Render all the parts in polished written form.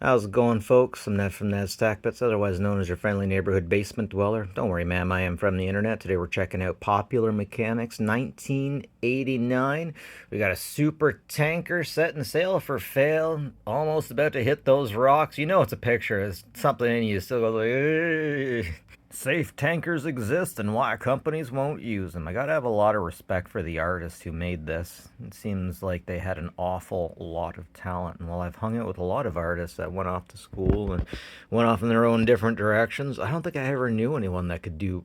How's it going, folks? I'm Ned from Ned's Stack Bits, otherwise known as your friendly neighborhood basement dweller. Don't worry, ma'am, I am from the internet. Today we're checking out Popular Mechanics 1989. We got a super tanker setting sail for fail, almost about to hit those rocks. You know it's a picture. It's something in you still goes like, "Ugh." Safe tankers exist and why companies won't use them. I gotta have a lot of respect for the artists who made this. It seems like they had an awful lot of talent. And while I've hung out with a lot of artists that went off to school and went off in their own different directions, I don't think I ever knew anyone that could do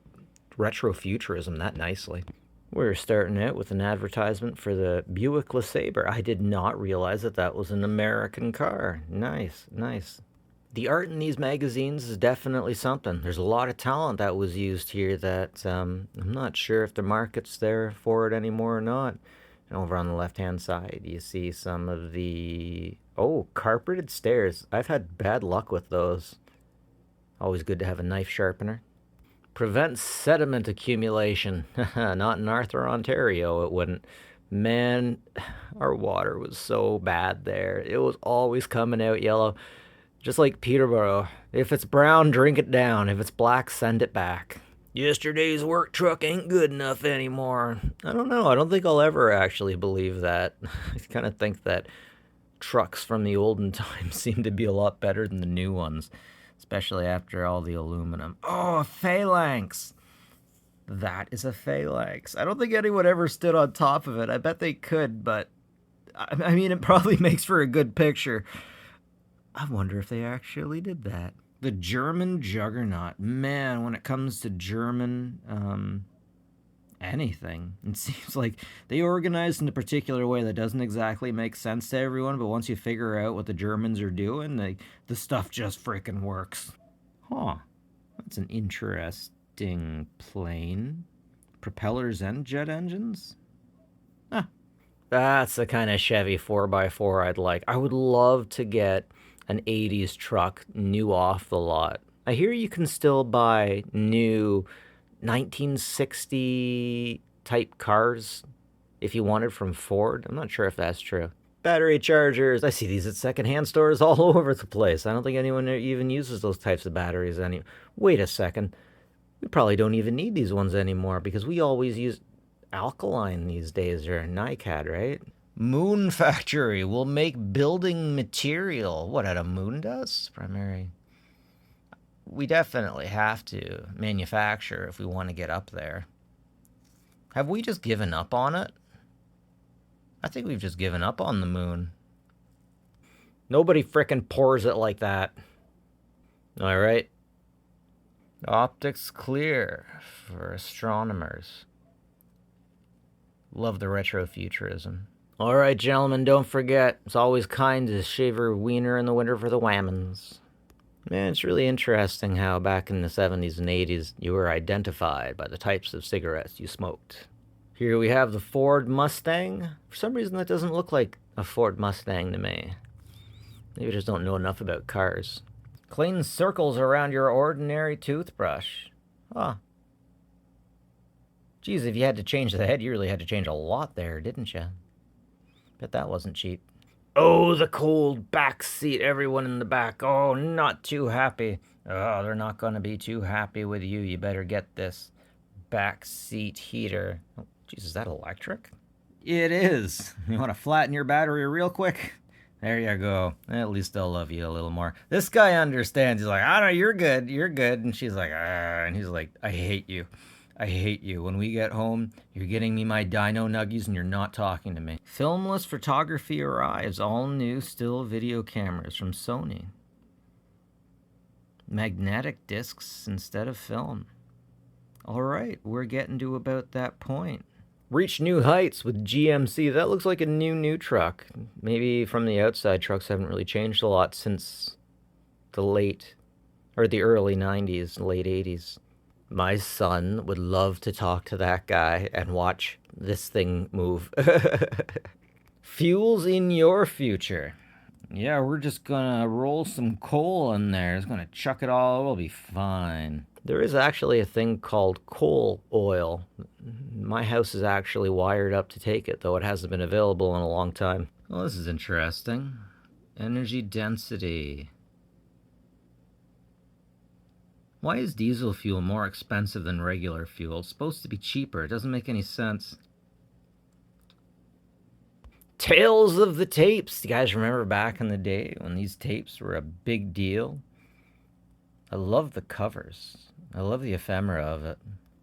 retrofuturism that nicely. We're starting out with an advertisement for the Buick LeSabre. I did not realize that that was an American car. Nice, nice. The art in these magazines is definitely something. There's a lot of talent that was used here that I'm not sure if the market's there for it anymore or not. And over on the left-hand side, you see some of the... Oh, carpeted stairs. I've had bad luck with those. Always good to have a knife sharpener. Prevents sediment accumulation. Not in Arthur, Ontario, it wouldn't. Man, our water was so bad there. It was always coming out yellow. Just like Peterborough. If it's brown, drink it down. If it's black, send it back. Yesterday's work truck ain't good enough anymore. I don't know. I don't think I'll ever actually believe that. I kind of think that trucks from the olden times seem to be a lot better than the new ones, especially after all the aluminum. Oh, a phalanx. That is a phalanx. I don't think anyone ever stood on top of it. I bet they could, but I mean, it probably makes for a good picture. I wonder if they actually did that. The German juggernaut. Man, when it comes to German anything, it seems like they organized in a particular way that doesn't exactly make sense to everyone, but once you figure out what the Germans are doing, the stuff just freaking works. Huh. That's an interesting plane. Propellers and jet engines? Ah. That's the kind of Chevy 4x4 I'd like. I would love to get an 80s truck new off the lot. I hear you can still buy new 1960 type cars if you wanted from Ford. I'm not sure if that's true. Battery chargers. I see these at secondhand stores all over the place. I don't think anyone even uses those types of batteries anymore. Wait a second. We probably don't even need these ones anymore because we always use alkaline these days, or NiCad, right? Moon factory will make building material. What, at a moon does? Primary. We definitely have to manufacture if we want to get up there. Have we just given up on it? I think we've just given up on the moon. Nobody frickin' pours it like that. All right. Optics clear for astronomers. Love the retrofuturism. All right, gentlemen, don't forget, it's always kind to shave your wiener in the winter for the whammons. Man, it's really interesting how back in the 70s and 80s you were identified by the types of cigarettes you smoked. Here we have the Ford Mustang. For some reason that doesn't look like a Ford Mustang to me. Maybe I just don't know enough about cars. Clean circles around your ordinary toothbrush. Huh. Geez, if you had to change the head, you really had to change a lot there, didn't you? Bet that wasn't cheap. Oh, the cold back seat. Everyone in the back. Oh, not too happy. Oh, they're not going to be too happy with you. You better get this back seat heater. Oh, geez, is that electric? It is. You want to flatten your battery real quick? There you go. At least they'll love you a little more. This guy understands. He's like, I don't know, you're good. You're good. And she's like, ah. And he's like, I hate you. I hate you. When we get home, you're getting me my dino nuggies and you're not talking to me. Filmless photography arrives. All new still video cameras from Sony. Magnetic discs instead of film. All right, we're getting to about that point. Reach new heights with GMC. That looks like a new truck. Maybe from the outside, trucks haven't really changed a lot since the early 90s, late 80s. My son would love to talk to that guy and watch this thing move. Fuels in your future. Yeah, we're just gonna roll some coal in there. It's gonna chuck it all. It'll be fine. There is actually a thing called coal oil. My house is actually wired up to take it, though it hasn't been available in a long time. Well, this is interesting. Energy density. Why is diesel fuel more expensive than regular fuel? It's supposed to be cheaper. It doesn't make any sense. Tales of the tapes. You guys remember back in the day when these tapes were a big deal? I love the covers. I love the ephemera of it.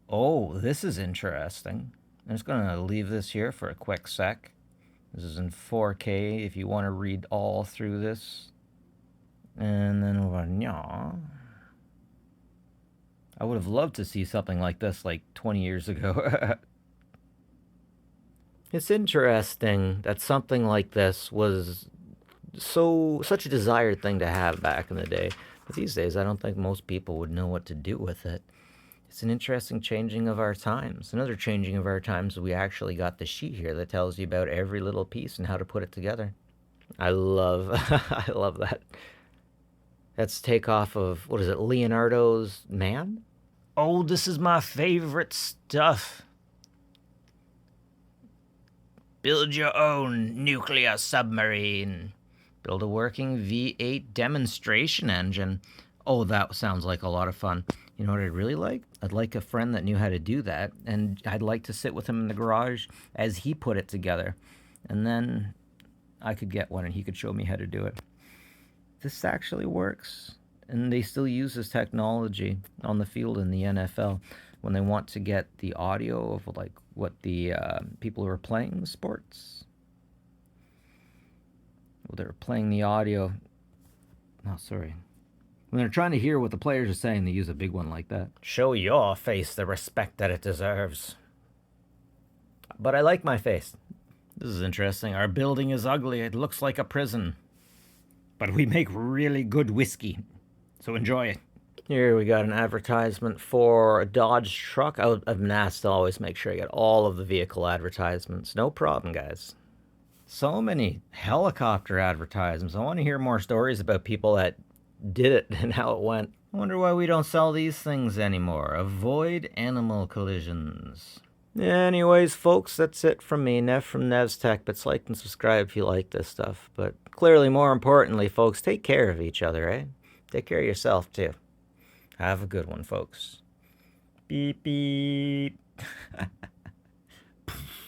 Oh, this is interesting. I'm just going to leave this here for a quick sec. This is in 4K if you want to read all through this. And then over yeah. I would have loved to see something like this like 20 years ago. It's interesting that something like this was such a desired thing to have back in the day. But these days, I don't think most people would know what to do with it. It's an interesting changing of our times. Another changing of our times, we actually got the sheet here that tells you about every little piece and how to put it together. I love, I love that. That's takeoff of, what is it, Leonardo's Man? Oh, this is my favorite stuff. Build your own nuclear submarine. Build a working V8 demonstration engine. Oh, that sounds like a lot of fun. You know what I'd really like? I'd like a friend that knew how to do that, and I'd like to sit with him in the garage as he put it together. And then I could get one and he could show me how to do it. This actually works. And they still use this technology on the field in the NFL when they want to get the audio of like what the people who are playing the sports. Well, they're playing the audio. Oh, sorry. When they're trying to hear what the players are saying, they use a big one like that. Show your face the respect that it deserves. But I like my face. This is interesting. Our building is ugly. It looks like a prison. But we make really good whiskey. So enjoy it. Here we got an advertisement for a Dodge truck. I've been asked to always make sure I get all of the vehicle advertisements. No problem, guys. So many helicopter advertisements. I want to hear more stories about people that did it and how it went. I wonder why we don't sell these things anymore. Avoid animal collisions. Anyways, folks, that's it from me, Nev from Nev's Tech Bits. Like and subscribe if you like this stuff. But clearly, more importantly, folks, take care of each other, eh? Take care of yourself, too. Have a good one, folks. Beep, beep.